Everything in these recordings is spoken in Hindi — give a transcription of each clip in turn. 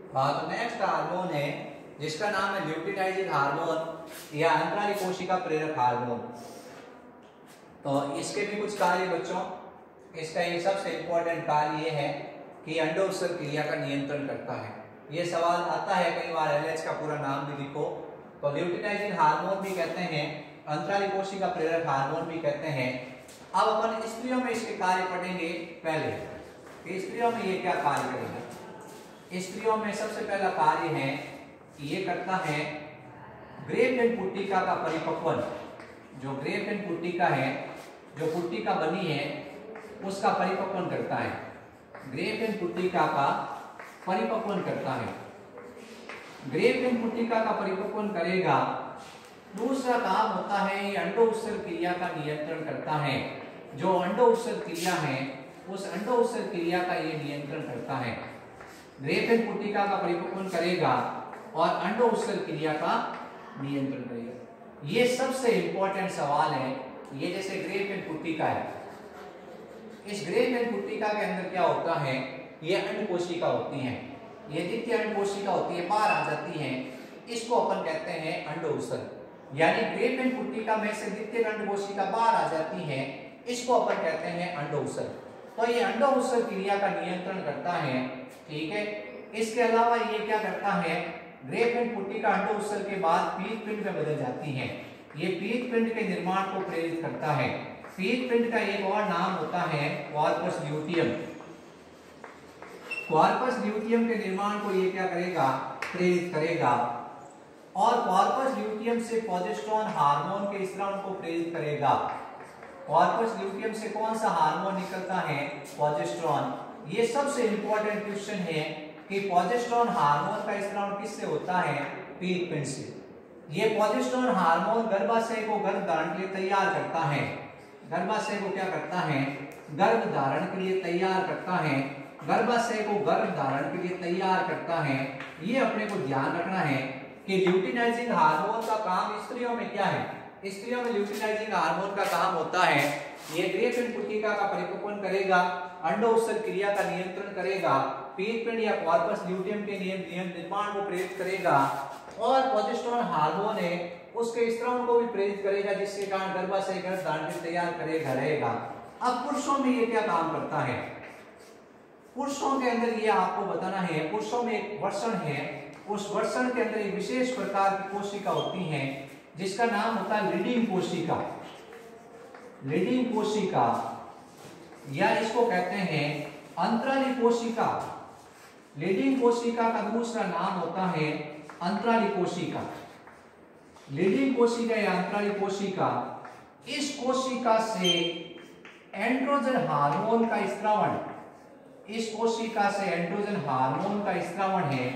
हाँ, तो नेक्स्ट हार्मोन है जिसका नाम है ल्यूटिनाइजिंग हार्मोन या अंतराली कोशिका प्रेरक हार्मोन। तो इसके भी कुछ कार्य बच्चों, इसका एक सबसे इंपॉर्टेंट कार्य ये है कि अंडोत्सर्ग क्रिया का नियंत्रण करता है। ये सवाल आता है कई बार, एलएच का पूरा नाम भी लिखो। तो ल्यूटिनाइजिंग हार्मोन भी कहते हैं, अंतराली कोशिका प्रेरक हार्मोन भी कहते हैं। अब अपन स्त्रियों में इसके कार्य पढ़ेंगे। पहले स्त्रियों में ये क्या कार्य करेगा। स्त्रियों में सबसे पहला कार्य है कि ये करता है ग्रेफ्ट पुट्टिका का परिपक्वन। जो ग्रेफ्ट पुट्टिका है, जो पुट्टिका बनी है उसका परिपक्वन करता है। ग्रेफ्ट पुट्टिका का परिपक्वन करता है। ग्रेफ्ट पुट्टिका का परिपक्वन करेगा। दूसरा काम होता है ये अंडो उत्सर्ग क्रिया का नियंत्रण करता है। जो अंडो उत्सर्ग क्रिया है उस अंडो उत्सर्ग क्रिया का ये नियंत्रण करता है। ग्रेफ्ट पुट्टिका का परिपक्वन करेगा और अंडो उत्सर्ग क्रिया का नियंत्रण करेगा। ये सबसे इंपॉर्टेंट सवाल है। ये जैसे ग्रेफ्ट पुट्टिका है, इस ग्रेफ्ट पुट्टिका के अंदर क्या होता है, ये अंड कोशिका होती हैं, ये द्वितीय अंड कोशिका होती है, बाहर आ जाती हैं। इसको अपन कहते हैं अंडो उत्सर्ग। यानी ग्रेफ्ट पुट्टिका में से द्वितीय अंड कोशिका बाहर आ जाती है, इसको अपन कहते हैं अंडो उत्सर्ग। तो ये अंडो उत्सर्ग क्रिया का नियंत्रण करता है। ठीक है, इसके अलावा ये क्या करता है, ग्रेफ्ट पुट्टिका अंडो उत्सर्ग के बाद पीत पिंड में बदल जाती है। ये पीत पिंड के निर्माण को प्रेरित करता है। पीत पिंड का एक और नाम होता है कॉर्पस ल्यूटियम। कॉर्पस ल्यूटियम के निर्माण को ये क्या करेगा, प्रेरित करेगा। और कॉर्पस ल्यूटियम से प्रोजेस्टेरोन हार्मोन के स्राव को प्रेरित करेगा। कॉर्पस ल्यूटियम से कौन सा हार्मोन निकलता है, प्रोजेस्टेरोन। ये सबसे इंपॉर्टेंट क्वेश्चन है कि प्रोजेस्टेरोन हार्मोन का स्राव किससे होता है, पीत पिंड से। ये प्रोजेस्टेरोन हार्मोन गर्भाशय को गर्भ धारण के लिए तैयार करता है। गर्भाशय को क्या करता है, गर्भ धारण के लिए तैयार करता है। गर्भाशय को गर्भ धारण के लिए तैयार करता है। ये अपने को ध्यान रखना है कि ल्यूटिनाइजिंग हार्मोन का काम स्त्रियों में क्या है। स्त्रियों में ल्यूटिनाइजिंग हार्मोन का काम होता है ये ग्रेफ्ट पुट्टिका का परिपक्वन करेगा, अंडो उत्सर्ग क्रिया का नियंत्रण करेगा, पीत पिंड या कॉर्पस ल्यूटियम के निर्माण को प्रेरित करेगा और प्रोजेस्टेरोन हार्मोन है उसके स्राव को भी प्रेरित करेगा, जिसके कारण गर्भाशय गर्भ धारण के तैयार करेगा रहेगा। अब पुरुषों में ये क्या काम करता है, पुरुषों के अंदर ये आपको बताना है। पुरुषों में एक वर्षण है, उस वर्षण के अंदर एक विशेष प्रकार की कोशिका होती है जिसका नाम होता है लीडिंग कोशिका। लीडिंग कोशिका या इसको कहते हैं अंतराली कोशिका। लीडिंग कोशिका का दूसरा नाम होता है अंतराली कोशिका। लीडिंग कोशिका या अंतराली कोशिका, इस कोशिका से एंड्रोजन हार्मोन का स्रावण, इस कोशिका से एंड्रोजन हार्मोन का स्रावण है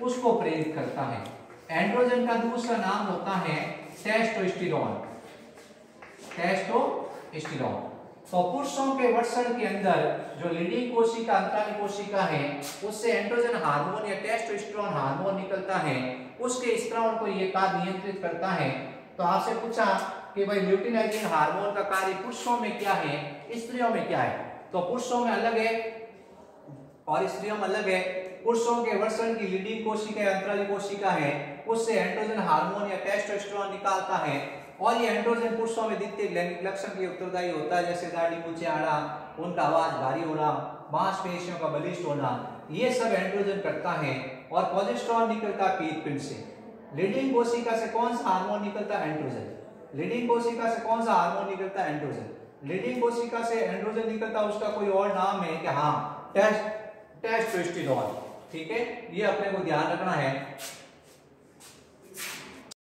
उसको प्रेरित करता है। एंड्रोजन का दूसरा नाम होता है टेस्टोस्टेरोन। टेस्टोस्टेरोन। तो पुरुषों के वर्षण के अंदर जो लीडिंग कोशिका अंतराली कोशिका है उससे एंड्रोजन हार्मोन या टेस्टोस्टेरोन हार्मोन निकलता है, उसके स्रावण को ये कार्य नियंत्रित करता है। तो आपसे पूछा कि भाई ल्यूटिनाइजिंग हार्मोन का कार्य पुरुषों में क्या है, स्त्रियों में क्या है। तो पुरुषों में अलग है और स्त्रियों में अलग है। पुरुषों के वर्षण की लीडिंग कोशिका या अंतराली कोशिका है, उससे एंड्रोजन हार्मोन या टेस्टोस्टेरोन निकालता है और ये एंड्रोजन पुरुषों में द्वितीय लैंगिक लक्षण के उत्तरदायी होता है, जैसे दाढ़ी मूंछें आना, उनका आवाज भारी होना, मांसपेशियों का बलिष्ठ होना, ये सब एंड्रोजन करता है। और प्रोजेस्टेरोन निकलता है पीत पिंड से। लीडिंग कोशिका से कौन सा हार्मोन निकलता है, एंड्रोजन। लीडिंग कोशिका से कौन सा हार्मोन निकलता है, एंड्रोजन। लीडिंग कोशिका से एंड्रोजन निकलता है, उसका कोई और नाम है कि हाँ टेस्टोस्टेरोन। ठीक है, ये अपने को ध्यान रखना है।